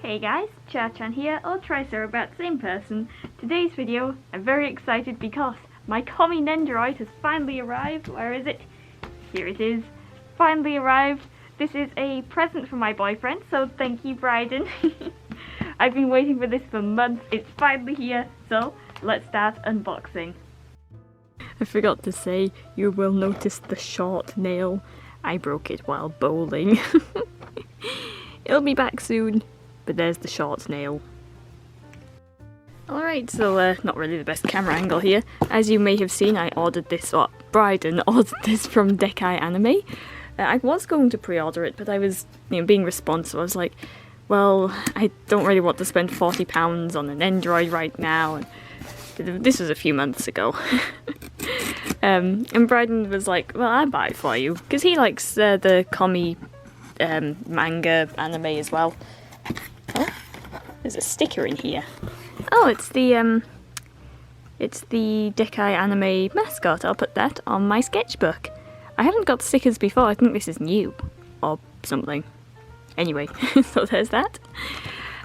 Hey guys, CharrChan here, or Tricerobat, same person. Today's video, I'm very excited because my Komi Nendoroid has finally arrived. Where is it? Here it is. Finally arrived. This is a present from my boyfriend, so thank you, Bryden. I've been waiting for this for months. It's finally here, so let's start unboxing. I forgot to say, you will notice the short nail. I broke it while bowling. It'll be back soon. But there's the short nail. Alright, so not really the best camera angle here. As you may have seen, I ordered this, or Bryden ordered this from Dekai Anime. I was going to pre-order it, but I was being responsive. I was like, well, I don't really want to spend £40 on an Nendoroid right now. And this was a few months ago. And Bryden was like, well, I'll buy it for you. Because he likes the Komi manga anime as well. Oh, there's a sticker in here. Oh, it's the Dekai Anime mascot. I'll put that on my sketchbook. I haven't got stickers before. I think this is new or something. Anyway, so there's that.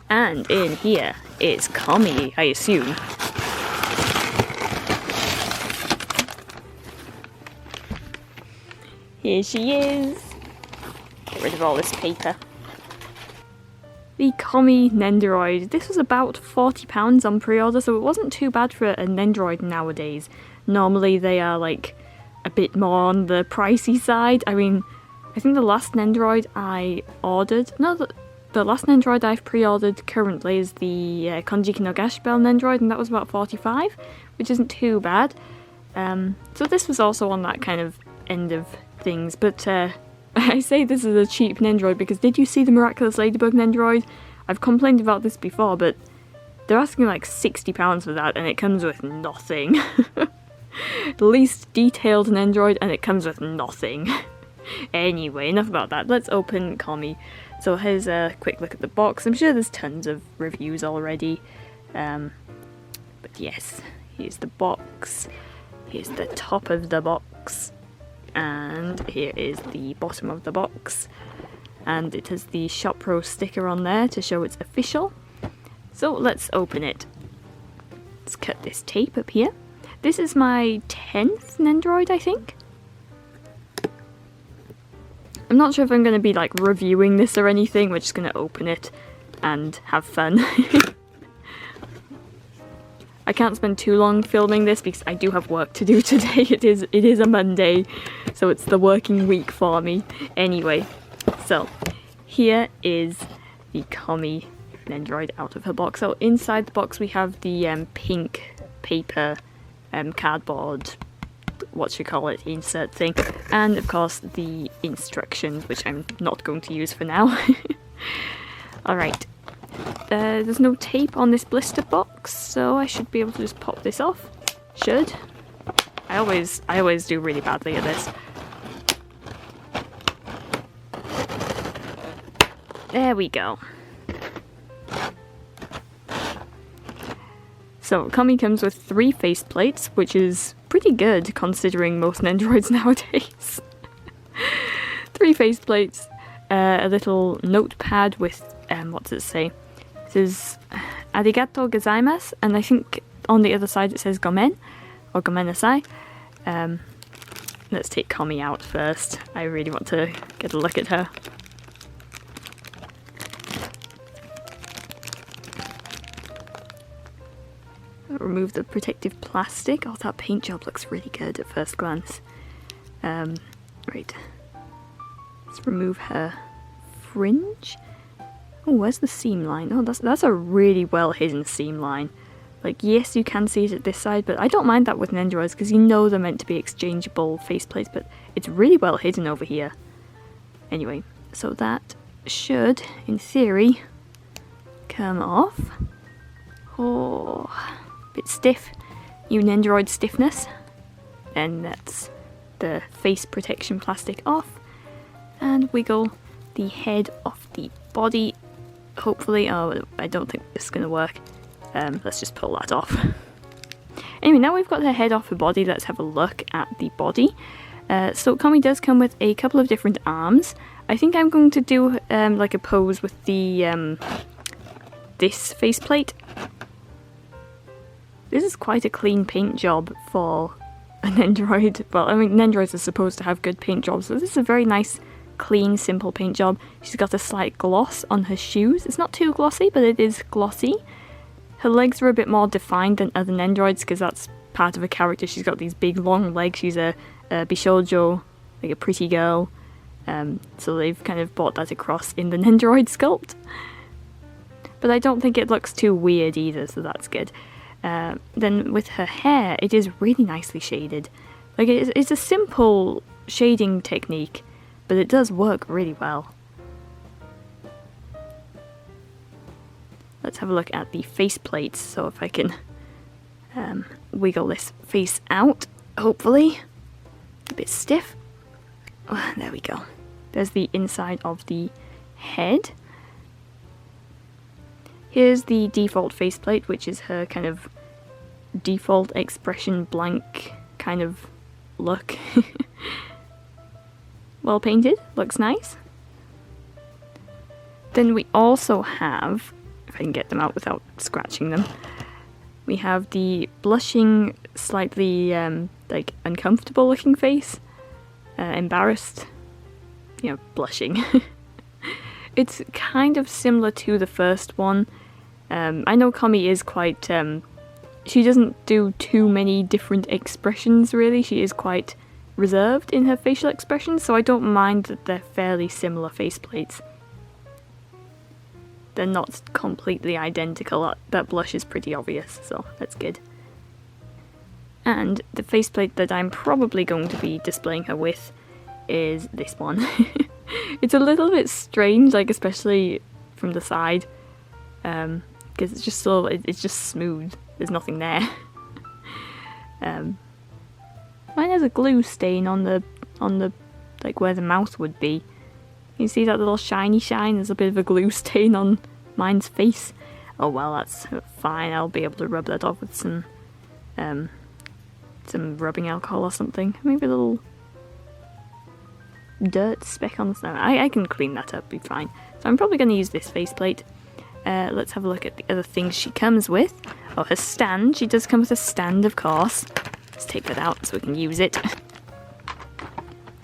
And in here is Komi, I assume. Here she is. Get rid of all this paper. The Komi Nendoroid. This was about £40 on pre-order, so it wasn't too bad for a Nendoroid nowadays. Normally they are like a bit more on the pricey side. I mean, I think the last Nendoroid I ordered, the last Nendoroid I've pre-ordered currently is the Konjiki no Gashbell Nendoroid, and that was about $45, which isn't too bad. So this was also on that kind of end of things, but I say this is a cheap Nendoroid because did you see the Miraculous Ladybug Nendoroid? I've complained about this before, but they're asking like £60 for that and it comes with nothing. The least detailed Nendoroid and it comes with nothing. Anyway, enough about that. Let's open Komi. So here's a quick look at the box. I'm sure there's tons of reviews already. But yes, here's the box. Here's the top of the box. And here is the bottom of the box, and it has the Shop Pro sticker on there to show it's official. So let's open it. Let's cut this tape up here. This is my 10th Nendoroid, I think. I'm not sure if I'm going to be like reviewing this or anything. We're just going to open it and have fun. I can't spend too long filming this because I do have work to do today. It is a Monday, so it's the working week for me. Anyway, so here is the Komi Nendoroid out of her box. So inside the box we have the pink paper cardboard, insert thing, and of course the instructions, which I'm not going to use for now. Alright. There's no tape on this blister box, so I should be able to just pop this off. Should. I always do really badly at this. There we go. So Komi comes with 3 faceplates, which is pretty good considering most Nendoroids nowadays. 3 faceplates, a little notepad with what does it say? It says arigatou gozaimasu, and I think on the other side it says gomen, or gomenasai. Let's take Komi out first. I really want to get a look at her. Remove the protective plastic. Oh, that paint job looks really good at first glance. Right. Let's remove her fringe. Oh, where's the seam line? Oh, that's a really well hidden seam line. Like, yes, you can see it at this side, but I don't mind that with Nendoroids because you know they're meant to be exchangeable faceplates, but it's really well hidden over here. Anyway, so that should, in theory, come off. Oh, a bit stiff. New Nendoroid stiffness. And that's the face protection plastic off. And wiggle the head off the body. Hopefully. Oh, I don't think this is going to work. Let's just pull that off. Anyway, now we've got her head off her body, let's have a look at the body. So Komi does come with a couple of different arms. I think I'm going to do like a pose with the this faceplate. This is quite a clean paint job for a Nendoroid. Well, I mean, Nendoroids are supposed to have good paint jobs, so this is a very nice, clean, simple paint job. She's got a slight gloss on her shoes. It's not too glossy, but it is glossy. Her legs are a bit more defined than other Nendoroids, because that's part of her character. She's got these big, long legs. She's a Bishoujo, like a pretty girl. So they've kind of brought that across in the Nendoroid sculpt. But I don't think it looks too weird either, so that's good. Then with her hair, it is really nicely shaded. Like, it's a simple shading technique, but it does work really well. Let's have a look at the faceplates, so if I can wiggle this face out, hopefully. A bit stiff. Oh, there we go. There's the inside of the head. Here's the default faceplate, which is her kind of default expression blank kind of look. Well painted, looks nice. Then we also have, if I can get them out without scratching them, we have the blushing, slightly like uncomfortable looking face. Embarrassed, you know, blushing. It's kind of similar to the first one. I know Komi is quite, she doesn't do too many different expressions really. She is quite reserved in her facial expressions, so I don't mind that they're fairly similar faceplates. They're not completely identical. That blush is pretty obvious, so that's good. And the faceplate that I'm probably going to be displaying her with is this one. It's a little bit strange, like especially from the side, because it's just so it's just smooth. There's nothing there. Mine has a glue stain on the like where the mouth would be. You see that little shiny shine? There's a bit of a glue stain on mine's face. Oh well, that's fine. I'll be able to rub that off with some rubbing alcohol or something. Maybe a little dirt speck on the snow. I can clean that up, be fine. So I'm probably going to use this faceplate. Let's have a look at the other things she comes with. Oh, her stand. She does come with a stand, of course. Let's take that out so we can use it.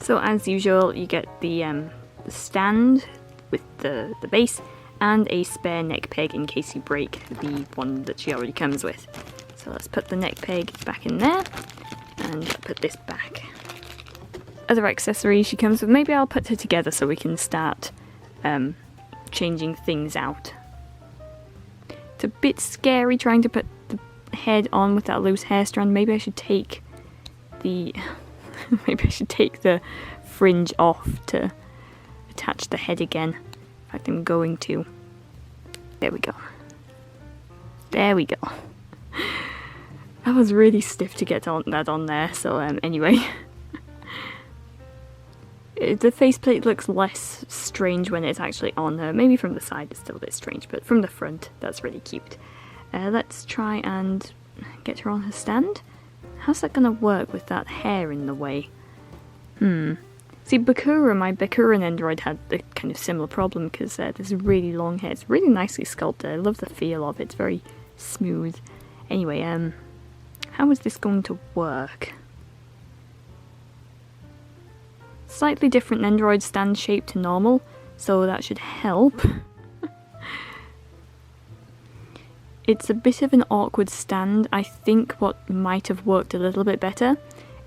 So as usual, you get the stand with the base and a spare neck peg in case you break the one that she already comes with. So let's put the neck peg back in there and put this back. Other accessories she comes with, maybe I'll put her together so we can start changing things out. It's a bit scary trying to put the head on with that loose hair strand. Maybe I should take the fringe off to attach the head again. In fact, I'm going to. There we go. There we go. That was really stiff to get that on there, so anyway. The faceplate looks less strange when it's actually on her. Maybe from the side it's still a bit strange, but from the front, that's really cute. Let's try and get her on her stand. How's that going to work with that hair in the way? See, my Bakura Nendoroid had a kind of similar problem because there's really long hair. It's really nicely sculpted. I love the feel of it. It's very smooth. Anyway, how is this going to work? Slightly different Nendoroid stand shape to normal, so that should help. It's a bit of an awkward stand. I think what might have worked a little bit better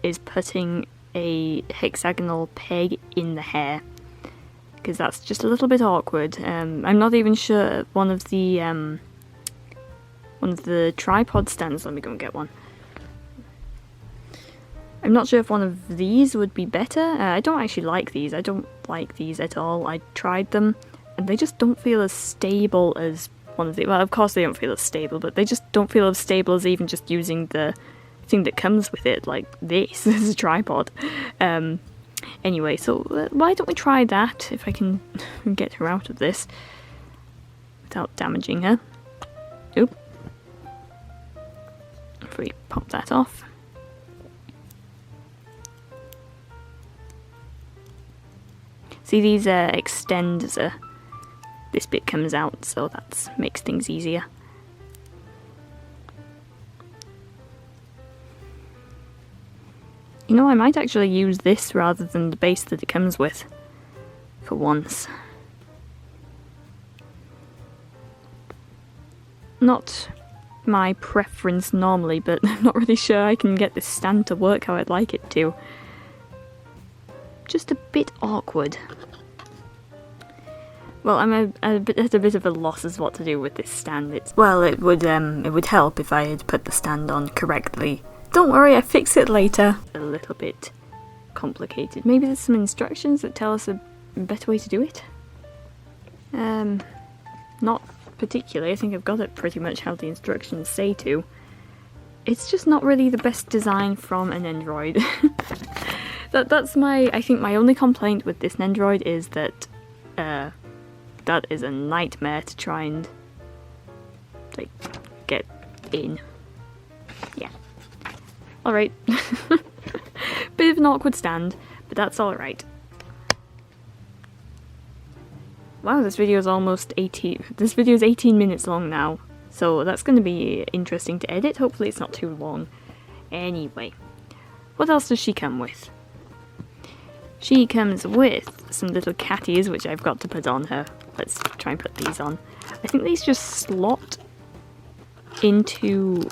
is putting a hexagonal peg in the hair, because that's just a little bit awkward. I'm not even sure one of the tripod stands. Let me go and get one. I'm not sure if one of these would be better. I don't actually like these. I don't like these at all. I tried them and they just don't feel as stable as one of the... Well, of course they don't feel as stable, but they just don't feel as stable as even just using the thing that comes with it, like this. This is a tripod. Anyway, so why don't we try that, if I can get her out of this without damaging her. Oop. If we pop that off. See, these extend as a this bit comes out, so that makes things easier. You know, I might actually use this rather than the base that it comes with, for once. Not my preference normally, but I'm not really sure I can get this stand to work how I'd like it to. Just a bit awkward. Well, I'm at a bit of a loss as what to do with this stand. Well, it would help if I had put the stand on correctly. Don't worry, I'll fix it later. A little bit complicated. Maybe there's some instructions that tell us a better way to do it? Not particularly. I think I've got it pretty much how the instructions say to. It's just not really the best design from a Nendoroid. That's I think my only complaint with this Nendoroid is that that is a nightmare to try and like get in. Yeah. Alright. Bit of an awkward stand, but that's alright. Wow, this video is almost 18. This video is 18 minutes long now, so that's going to be interesting to edit. Hopefully it's not too long. Anyway, what else does she come with? She comes with some little catties, which I've got to put on her. Let's try and put these on. I think these just slot into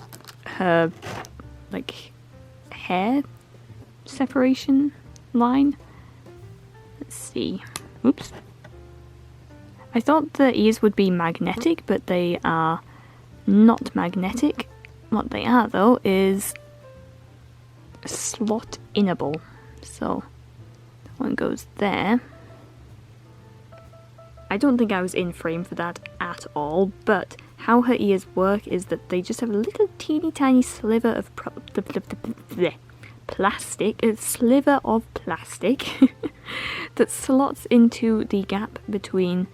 her, like, hair separation line. Let's see. Oops. I thought the ears would be magnetic, but they are not magnetic. What they are, though, is slot-inable. So, that one goes there. I don't think I was in frame for that at all, but how her ears work is that they just have a little teeny tiny sliver of plastic, a sliver of plastic that slots into the gap between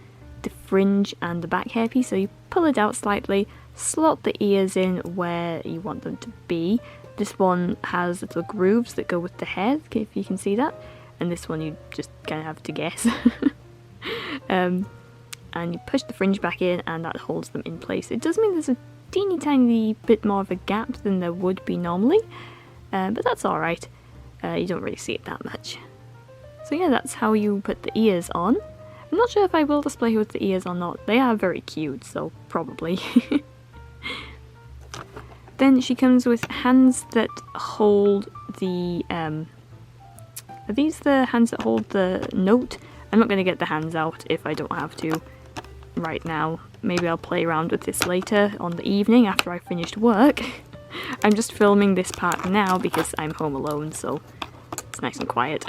the fringe and the back hairpiece. So you pull it out slightly, slot the ears in where you want them to be. This one has little grooves that go with the hair, if you can see that, and this one you just kind of have to guess. And you push the fringe back in and that holds them in place. It does mean there's a teeny tiny bit more of a gap than there would be normally, but that's alright. You don't really see it that much. So yeah, that's how you put the ears on. I'm not sure if I will display her with the ears or not. They are very cute, so probably. Then she comes with hands that hold the, are these the hands that hold the note? I'm not going to get the hands out if I don't have to right now. Maybe I'll play around with this later on the evening after I've finished work. I'm just filming this part now because I'm home alone, so it's nice and quiet.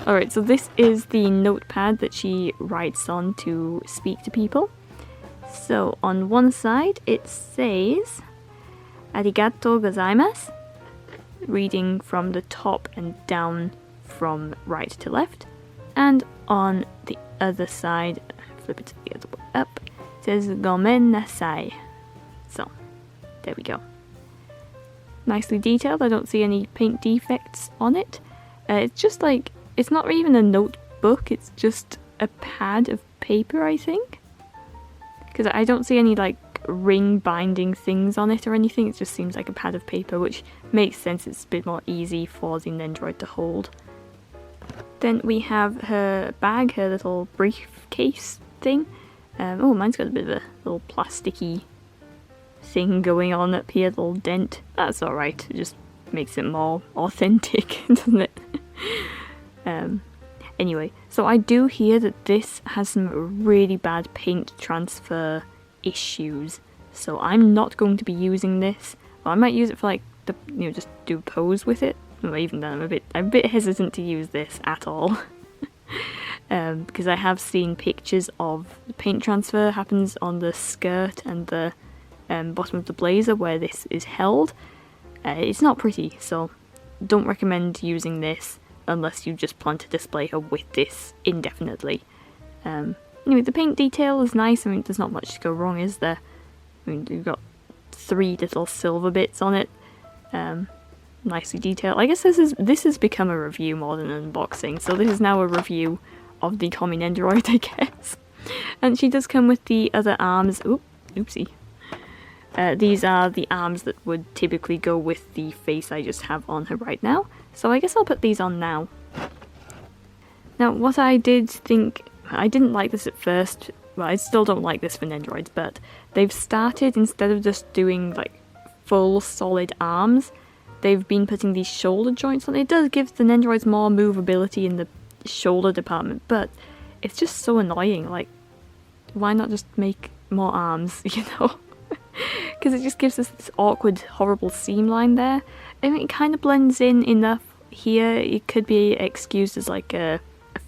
Alright, so this is the notepad that she writes on to speak to people. So on one side it says Arigatou gozaimasu, reading from the top and down from right to left. And on the other side, flip it the other way up, it says Gomen nasai. So, there we go. Nicely detailed. I don't see any paint defects on it. It's just like, it's not even a notebook, it's just a pad of paper, I think. Because I don't see any like ring binding things on it or anything, it just seems like a pad of paper, which makes sense, it's a bit more easy for the Nendoroid to hold. Then we have her bag, her little briefcase thing. Oh, mine's got a bit of a little plasticky thing going on up here, little dent. That's alright, it just makes it more authentic, doesn't it? Anyway, so I do hear that this has some really bad paint transfer issues, so I'm not going to be using this. Well, I might use it for like, the, you know, just do a pose with it. Well, even then I'm a bit hesitant to use this at all. Because I have seen pictures of the paint transfer happens on the skirt and the bottom of the blazer where this is held. It's not pretty, so don't recommend using this unless you just plan to display her with this indefinitely. Anyway, the paint detail is nice. I mean, there's not much to go wrong, is there? I mean, you've got 3 little silver bits on it. Nicely detailed. I guess this has become a review more than an unboxing, so this is now a review of the Komi Nendoroid, I guess. And she does come with the other arms. Oopsie. These are the arms that would typically go with the face I just have on her right now. So I guess I'll put these on now. Now, what I did think, I didn't like this at first. Well, I still don't like this for Nendoroids, but they've started, instead of just doing like full solid arms, they've been putting these shoulder joints on. It does give the Nendoroids more movability in the shoulder department, but it's just so annoying. Like, why not just make more arms, you know? Because it just gives us this awkward, horrible seam line there. I mean, it kind of blends in enough here. It could be excused as like a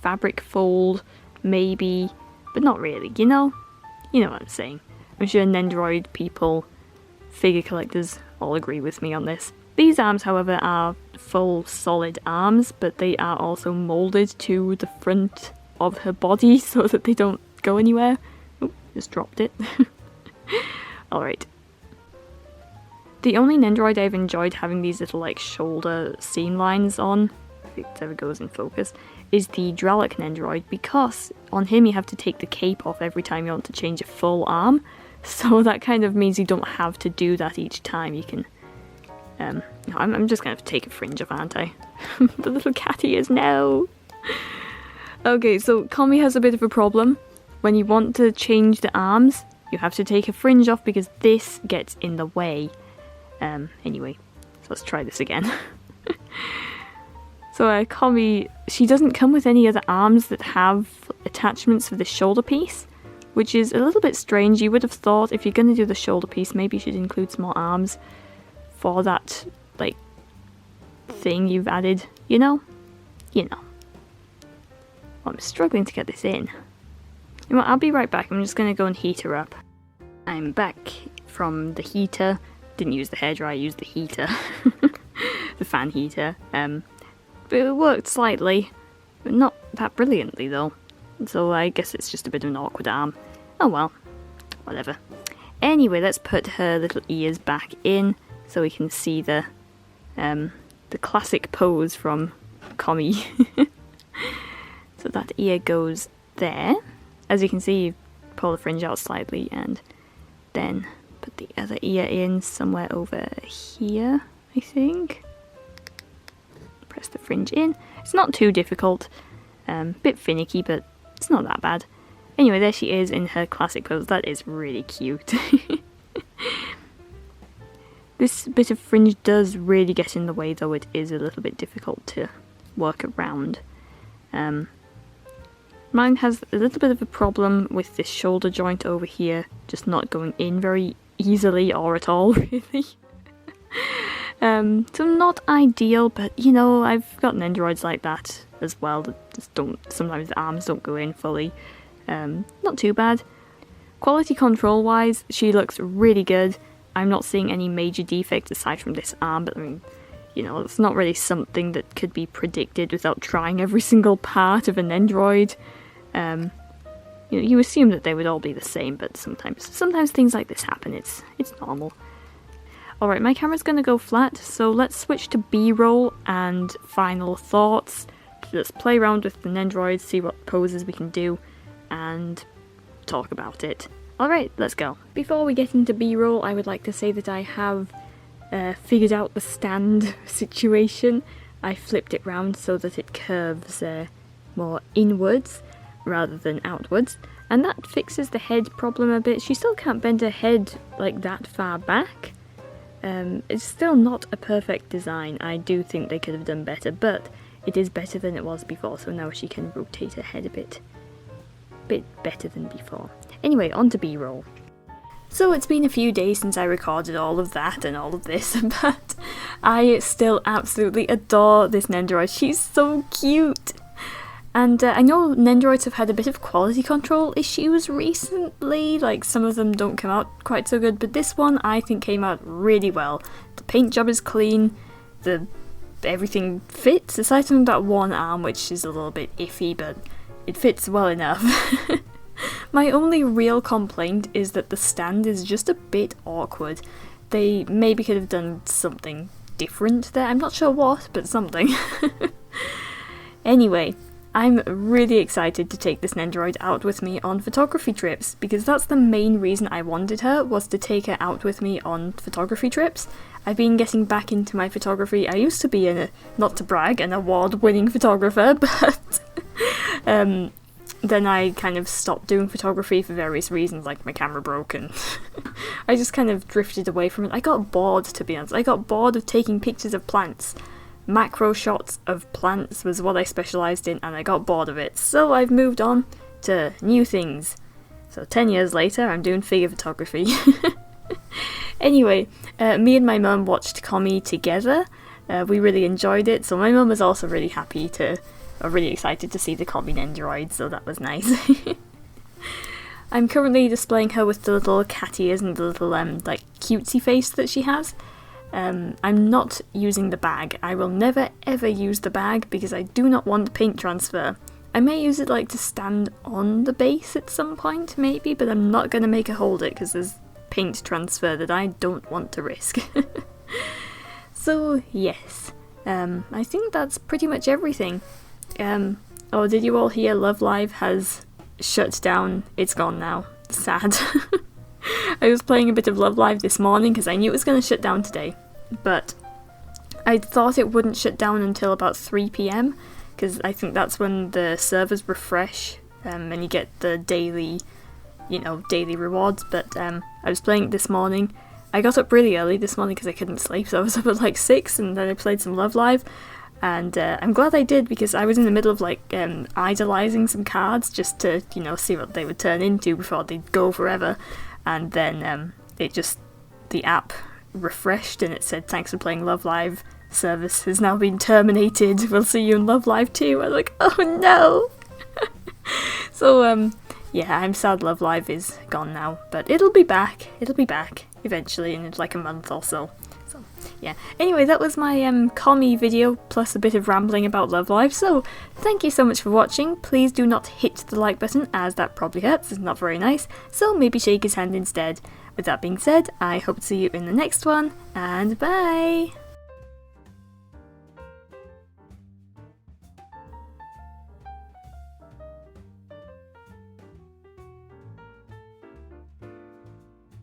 fabric fold, maybe, but not really, you know? You know what I'm saying. I'm sure Nendoroid people, figure collectors, all agree with me on this. These arms, however, are full solid arms, but they are also moulded to the front of her body so that they don't go anywhere. Oh, just dropped it. Alright. The only Nendoroid I've enjoyed having these little like shoulder seam lines on, if it ever goes in focus, is the Dralic Nendoroid, because on him you have to take the cape off every time you want to change a full arm, so that kind of means you don't have to do that each time. You can I'm just gonna have to take a fringe off, aren't I? The little cat ears, no! Okay, so Komi has a bit of a problem. When you want to change the arms, you have to take a fringe off because this gets in the way. Anyway, so let's try this again. So Komi, she doesn't come with any other arms that have attachments for the shoulder piece, which is a little bit strange. You would have thought if you're going to do the shoulder piece, maybe you should include some more arms for that, like, thing you've added, you know? You know. Well, I'm struggling to get this in. You know what, I'll be right back. I'm just going to go and heat her up. I'm back from the heater. Didn't use the hairdryer, used the heater. The fan heater. But it worked slightly. But not that brilliantly, though. So I guess it's just a bit of an awkward arm. Oh well. Whatever. Anyway, let's put her little ears back in so we can see the classic pose from Komi. So that ear goes there. As you can see, you pull the fringe out slightly and then put the other ear in somewhere over here, I think. Press the fringe in. It's not too difficult. Bit finicky, but it's not that bad. Anyway, there she is in her classic pose. That is really cute. This bit of fringe does really get in the way, though it is a little bit difficult to work around. Mine has a little bit of a problem with this shoulder joint over here, just not going in very easily or at all, really. So not ideal, but you know, I've got Nendoroids like that as well, that just don't, sometimes the arms don't go in fully. Not too bad. Quality control wise, she looks really good. I'm not seeing any major defects aside from this arm, but I mean, you know, it's not really something that could be predicted without trying every single part of a Nendoroid. You know, you assume that they would all be the same, but sometimes things like this happen. It's normal. Alright, my camera's gonna go flat, so let's switch to B-roll and final thoughts. Let's play around with the Nendoroids, see what poses we can do, and talk about it. Alright, let's go. Before we get into B-roll, I would like to say that I have figured out the stand situation. I flipped it round so that it curves more inwards rather than outwards, and that fixes the head problem a bit. She still can't bend her head like that far back. It's still not a perfect design. I do think they could have done better, but it is better than it was before, so now she can rotate her head a bit better than before. Anyway, on to B-roll. So it's been a few days since I recorded all of that and all of this, but I still absolutely adore this Nendoroid. She's so cute! And I know Nendoroids have had a bit of quality control issues recently, like some of them don't come out quite so good, but this one I think came out really well. The paint job is clean, everything fits, aside from that one arm which is a little bit iffy, but it fits well enough. My only real complaint is that the stand is just a bit awkward. They maybe could have done something different there, I'm not sure what, but something. Anyway, I'm really excited to take this Nendoroid out with me on photography trips, because that's the main reason I wanted her, was to take her out with me on photography trips. I've been getting back into my photography. I used to be, not to brag, an award-winning photographer, but then I kind of stopped doing photography for various reasons, like my camera broke, and I just kind of drifted away from it. I got bored, to be honest. I got bored of taking pictures of plants. Macro shots of plants was what I specialised in, and I got bored of it, so I've moved on to new things. So 10 years later, I'm doing figure photography. Anyway, me and my mum watched Komi together. We really enjoyed it, so my mum was also really really excited to see the Komi Nendoroid, so that was nice. I'm currently displaying her with the little cat ears and the little like cutesy face that she has. I'm not using the bag. I will never ever use the bag because I do not want paint transfer. I may use it like to stand on the base at some point maybe, but I'm not going to make her hold it because there's paint transfer that I don't want to risk. So yes, I think that's pretty much everything. Oh, did you all hear Love Live has shut down? It's gone now. Sad. I was playing a bit of Love Live this morning because I knew it was going to shut down today, but I thought it wouldn't shut down until about 3 PM because I think that's when the servers refresh and you get the daily rewards, but I was playing it this morning. I got up really early this morning because I couldn't sleep, so I was up at like 6 and then I played some Love Live, and I'm glad I did because I was in the middle of like idolising some cards just to see what they would turn into before they'd go forever, and then the app refreshed and it said thanks for playing Love Live, service has now been terminated, we'll see you in Love Live too. I was like, oh no. So yeah, I'm sad Love Live is gone now, but it'll be back eventually in like a month or so. So yeah, anyway, that was my Komi video plus a bit of rambling about Love Live, so thank you so much for watching. Please do not hit the like button as that probably hurts, it's not very nice, so maybe shake his hand instead. With that being said, I hope to see you in the next one, and bye!